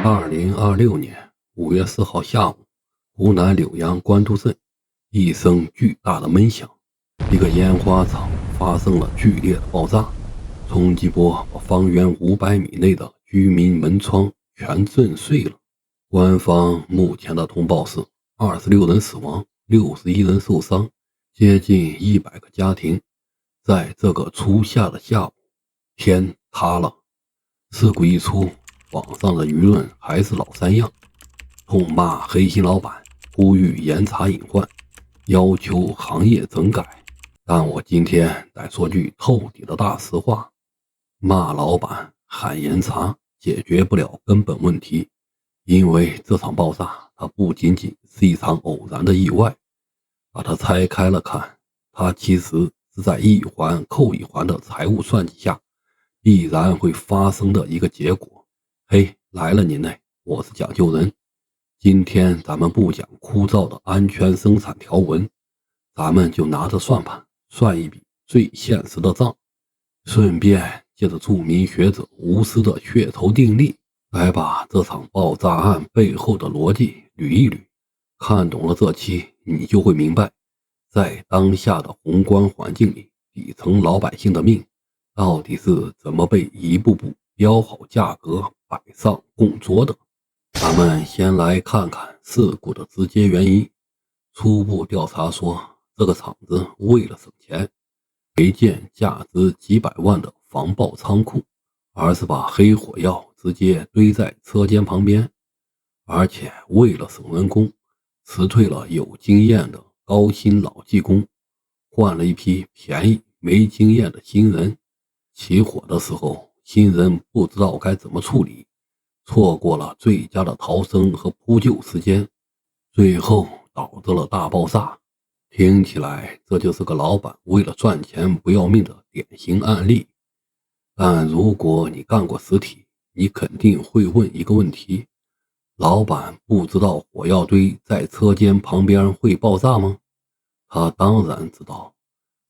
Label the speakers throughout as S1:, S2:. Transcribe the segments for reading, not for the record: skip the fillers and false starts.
S1: 2026年5月4号下午，湖南柳阳官渡镇一声巨大的闷响，一个烟花厂发生了剧烈的爆炸，冲击波把方圆500米内的居民门窗全震碎了。官方目前的通报是26人死亡，61人受伤，接近100个家庭在这个初夏的下午天塌了。事故一出，网上的舆论还是老三样，痛骂黑心老板，呼吁严查隐患，要求行业整改。但我今天得说句透底的大实话，骂老板喊严查解决不了根本问题，因为这场爆炸它不仅仅是一场偶然的意外，把它拆开了看，它其实是在一环扣一环的财务算计下必然会发生的一个结果。嘿，来了您嘞，我是讲究人。今天咱们不讲枯燥的安全生产条文，咱们就拿着算盘算一笔最现实的账，顺便借着著名学者无私的血酬定力，来把这场爆炸案背后的逻辑捋一捋。看懂了这期，你就会明白，在当下的宏观环境里，底层老百姓的命到底是怎么被一步步标好价格摆上供桌的。咱们先来看看事故的直接原因。初步调查说，这个厂子为了省钱，没建价值几百万的防爆仓库，而是把黑火药直接堆在车间旁边，而且为了省人工，辞退了有经验的高薪老技工，换了一批便宜没经验的新人。起火的时候，新人不知道该怎么处理，错过了最佳的逃生和扑救时间，最后导致了大爆炸。听起来这就是个老板为了赚钱不要命的典型案例。但如果你干过实体，你肯定会问一个问题，老板不知道火药堆在车间旁边会爆炸吗？他当然知道，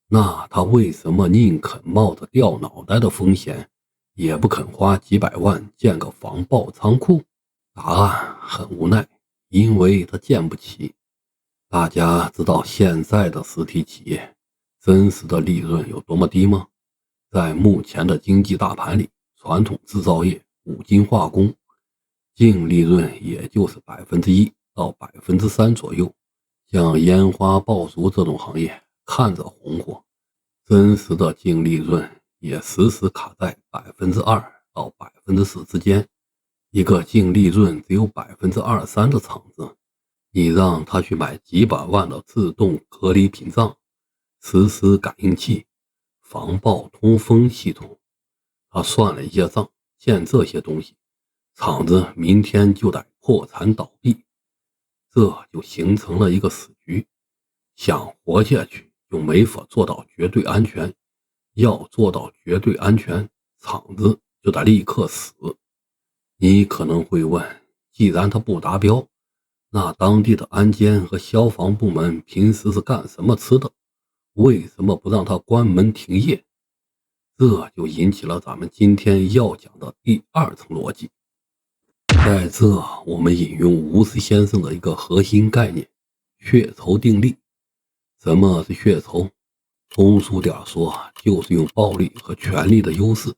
S1: 那他为什么宁肯冒着掉脑袋的风险，也不肯花几百万建个防爆仓库？答案很无奈，因为他建不起。大家知道现在的实体企业真实的利润有多么低吗？在目前的经济大盘里，传统制造业、五金化工净利润也就是 1% 到 3% 左右。像烟花爆竹这种行业看着红火，真实的净利润也时时卡在 2% 到 4% 之间。一个净利润只有 2-3% 的厂子，你让他去买几百万的自动隔离屏障、实时感应器、防爆通风系统，他算了一下账，建这些东西，厂子明天就得破产倒闭。这就形成了一个死局，想活下去就没法做到绝对安全，要做到绝对安全，厂子就得立刻死。你可能会问，既然它不达标，那当地的安监和消防部门平时是干什么吃的？为什么不让它关门停业？这就引起了咱们今天要讲的第二层逻辑。在这，我们引用吴思先生的一个核心概念，血酬定律。什么是血酬？通俗点说，就是用暴力和权力的优势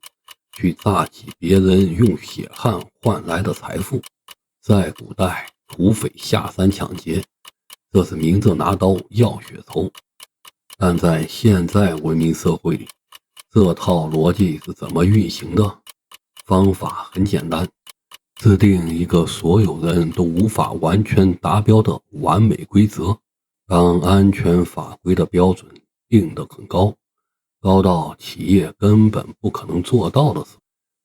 S1: 去榨取别人用血汗换来的财富。在古代，土匪下山抢劫，这是明着拿刀要血酬。但在现在文明社会里，这套逻辑是怎么运行的？方法很简单，制定一个所有人都无法完全达标的完美规则。当安全法规的标准定得很高，高到企业根本不可能做到的时候，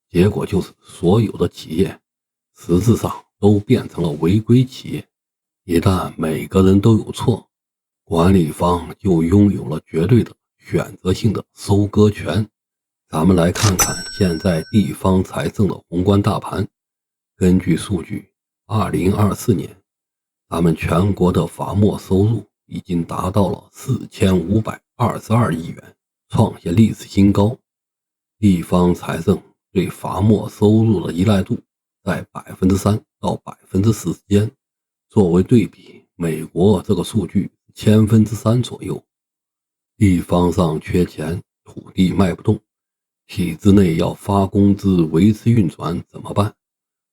S1: 结果就是所有的企业实质上都变成了违规企业。一旦每个人都有错，管理方就拥有了绝对的选择性的收割权。咱们来看看现在地方财政的宏观大盘。根据数据，2024年咱们全国的罚没收入已经达到了4522亿元，创下历史新高。地方财政对罚没收入的依赖度在 3%到 4% 之间。作为对比，美国这个数据3%左右。地方上缺钱，土地卖不动，体制内要发工资维持运转怎么办？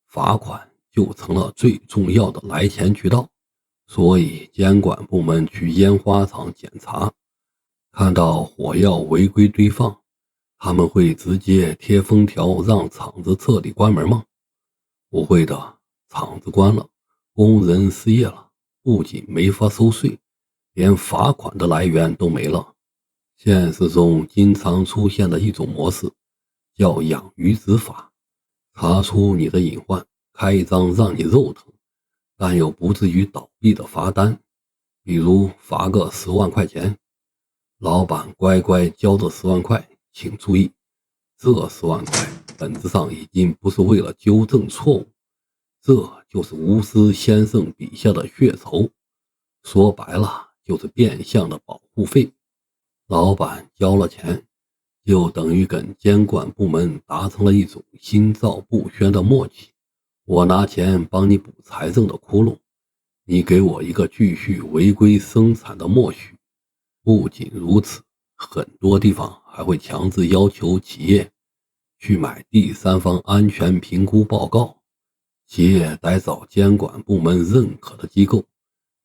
S1: 罚款就成了最重要的来钱渠道。所以监管部门去烟花厂检查，看到火药违规堆放，他们会直接贴封条让厂子彻底关门吗？不会的，厂子关了，工人失业了，不仅没法收税，连罚款的来源都没了。现实中经常出现的一种模式叫养鱼执法，查出你的隐患，开一张让你肉疼但又不至于倒闭的罚单，比如罚个10万块钱，老板乖乖交这10万块，请注意，这10万块本质上已经不是为了纠正错误，这就是吴思先生笔下的血酬，说白了就是变相的保护费。老板交了钱，就等于跟监管部门达成了一种心照不宣的默契，我拿钱帮你补财政的窟窿，你给我一个继续违规生产的默许。不仅如此，很多地方还会强制要求企业去买第三方安全评估报告，企业得找监管部门认可的机构，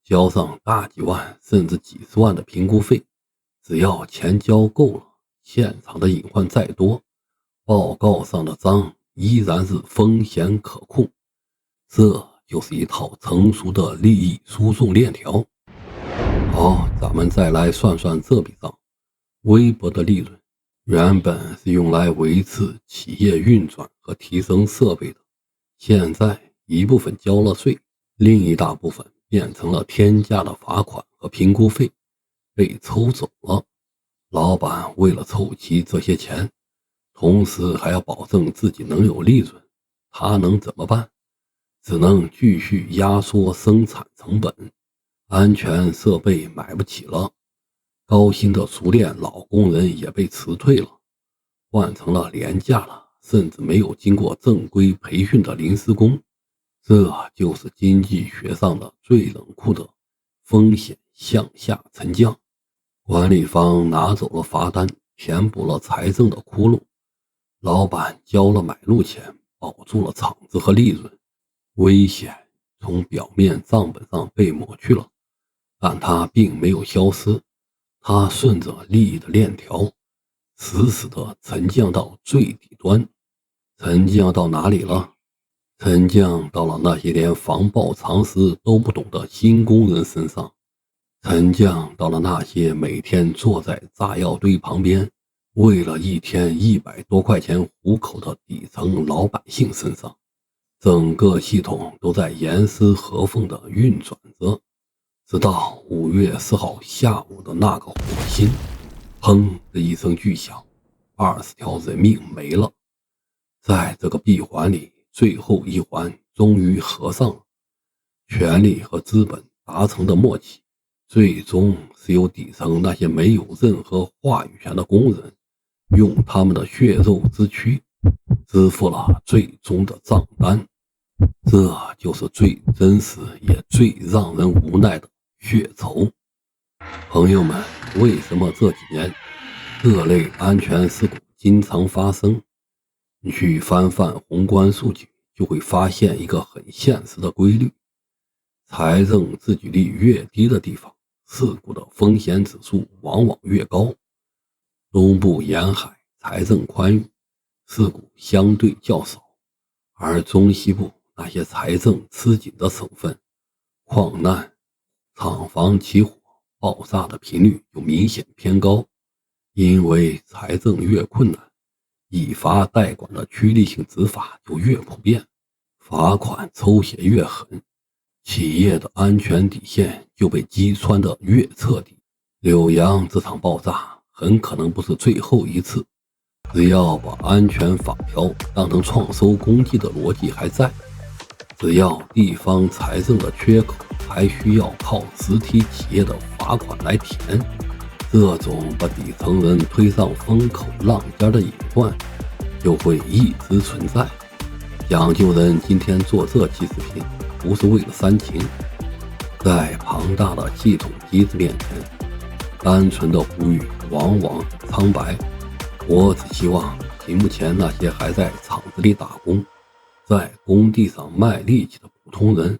S1: 交上大几万甚至几十万的评估费，只要钱交够了，现场的隐患再多，报告上的章依然是风险可控。这就是一套成熟的利益输送链条。好，咱们再来算算这笔账。微薄的利润原本是用来维持企业运转和提升设备的，现在一部分交了税，另一大部分变成了天价的罚款和评估费，被抽走了。老板为了凑齐这些钱，同时还要保证自己能有利润，他能怎么办？只能继续压缩生产成本，安全设备买不起了，高薪的熟练老工人也被辞退了，换成了廉价的甚至没有经过正规培训的临时工。这就是经济学上的最冷酷的风险向下沉降。管理方拿走了罚单，填补了财政的窟窿，老板交了买路钱，保住了厂子和利润。危险从表面账本上被抹去了，但它并没有消失，它顺着利益的链条死死地沉降到最底端。沉降到哪里了？沉降到了那些连防爆常识都不懂的新工人身上，沉降到了那些每天坐在炸药堆旁边为了一天100多块钱糊口的底层老百姓身上。整个系统都在严丝合缝地运转着，直到5月4号下午的那个火星，砰的一声巨响，20条人命没了。在这个闭环里，最后一环终于合上了，权力和资本达成的默契，最终是由底层那些没有任何话语权的工人，用他们的血肉之躯支付了最终的账单。这就是最真实也最让人无奈的血酬。朋友们，为什么这几年这类安全事故经常发生？你去翻宏观数据，就会发现一个很现实的规律：财政自给率越低的地方，事故的风险指数往往越高。东部沿海财政宽裕，事故相对较少，而中西部那些财政吃紧的省份，矿难、厂房起火、爆炸的频率就明显偏高。因为财政越困难，以罚代管的趋利性执法就越普遍，罚款抽血越狠，企业的安全底线就被击穿得越彻底。柳阳这场爆炸很可能不是最后一次，只要把安全法条当成创收功绩的逻辑还在，只要地方财政的缺口还需要靠实体企业的罚款来填，这种把底层人推上风口浪尖的隐患就会一直存在。讲究人今天做这期视频，不是为了煽情，在庞大的系统机制面前，单纯的呼吁往往苍白。我只希望屏幕前那些还在厂子里打工，在工地上卖力气的普通人，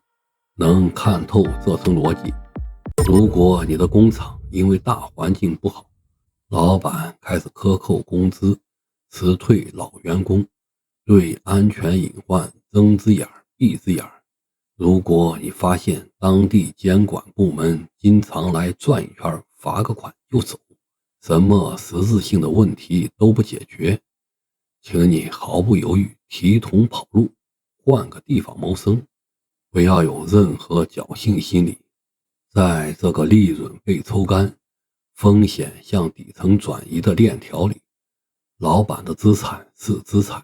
S1: 能看透这层逻辑。如果你的工厂因为大环境不好，老板开始克扣工资，辞退老员工，对安全隐患睁只眼闭只眼，如果你发现当地监管部门经常来转一圈，罚个款就走，什么实质性的问题都不解决，请你毫不犹豫提桶跑路，换个地方谋生，不要有任何侥幸心理。在这个利润被抽干，风险向底层转移的链条里，老板的资产是资产，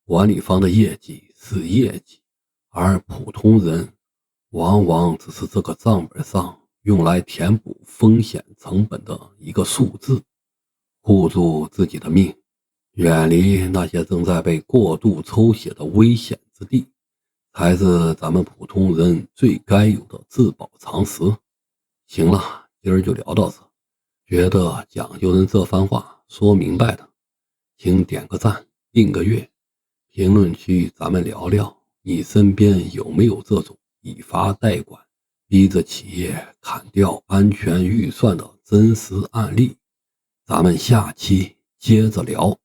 S1: 管理方的业绩是业绩，而普通人往往只是这个账本上用来填补风险成本的一个数字。护住自己的命，远离那些正在被过度抽血的危险之地，才是咱们普通人最该有的自保常识。行了，今儿就聊到这。觉得讲究人这番话说明白的，请点个赞，订个阅。评论区咱们聊聊，你身边有没有这种以罚代管，逼着企业砍掉安全预算的真实案例？咱们下期接着聊。